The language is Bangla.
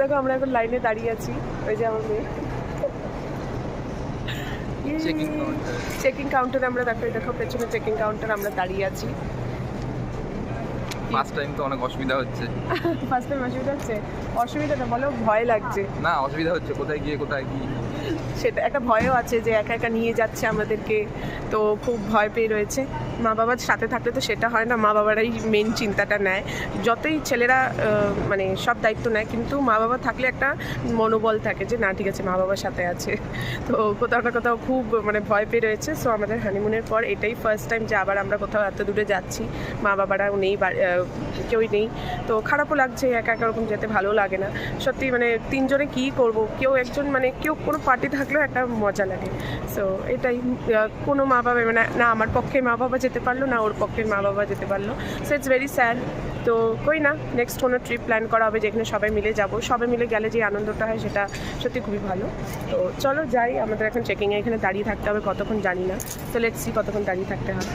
দেখো আমরা এখন লাইনে দাঁড়িয়ে আছি, ওই যে আমার মেয়ে চেকিং কাউন্টারে আমরা দেখো পেছনে চেকিং কাউন্টার আমরা দাঁড়িয়ে আছি। ফার্স্ট টাইম তো অনেক অসুবিধা হচ্ছে। ফার্স্ট টাইম অসুবিধা হচ্ছে? অসুবিধাটা বলো, ভয় লাগছে? না, অসুবিধা হচ্ছে কোথায় গিয়ে কোথায় কি, সেটা একটা ভয়ও আছে যে একা একা নিয়ে যাচ্ছে আমাদেরকে, তো খুব ভয় পেয়ে রয়েছে। মা বাবার সাথে থাকলে তো সেটা হয় না, মা বাবারাই মেন চিন্তাটা নেয়। যতই ছেলেরা মানে সব দায়িত্ব নেয়, কিন্তু মা বাবা থাকলে একটা মনোবল থাকে যে না ঠিক আছে মা বাবার সাথে আছে। তো কোথাও না কোথাও খুব মানে ভয় পেয়ে রয়েছে। সো আমাদের হানিমুনের পর এটাই ফার্স্ট টাইম যে আবার আমরা কোথাও এত দূরে যাচ্ছি, মা বাবারাও নেই, কেউই নেই। তো খারাপও লাগছে, একা একা ওরকম যেতে ভালো লাগে না সত্যি। মানে তিনজনে কী করব, কেউ একজন মানে কেউ কোনো পার্টি থাকলেও একটা মজা লাগে। সো এটাই, কোনো মা বাবা মানে না আমার পক্ষে মা বাবা যেতে পারলো, না ওর পক্ষে মা বাবা যেতে পারলো। So it's very sad. তো কই না, নেক্সট কোনো ট্রিপ প্ল্যান করা হবে যেখানে সবাই মিলে যাব। সবাই মিলে গেলে যে আনন্দটা হয় সেটা সত্যি খুবই ভালো। তো চলো যাই, আমাদের এখন চেকিংয়ে এখানে দাঁড়িয়ে থাকতে হবে কতক্ষণ জানি না। তো লেটস সি কতক্ষণ দাঁড়িয়ে থাকতে হবে।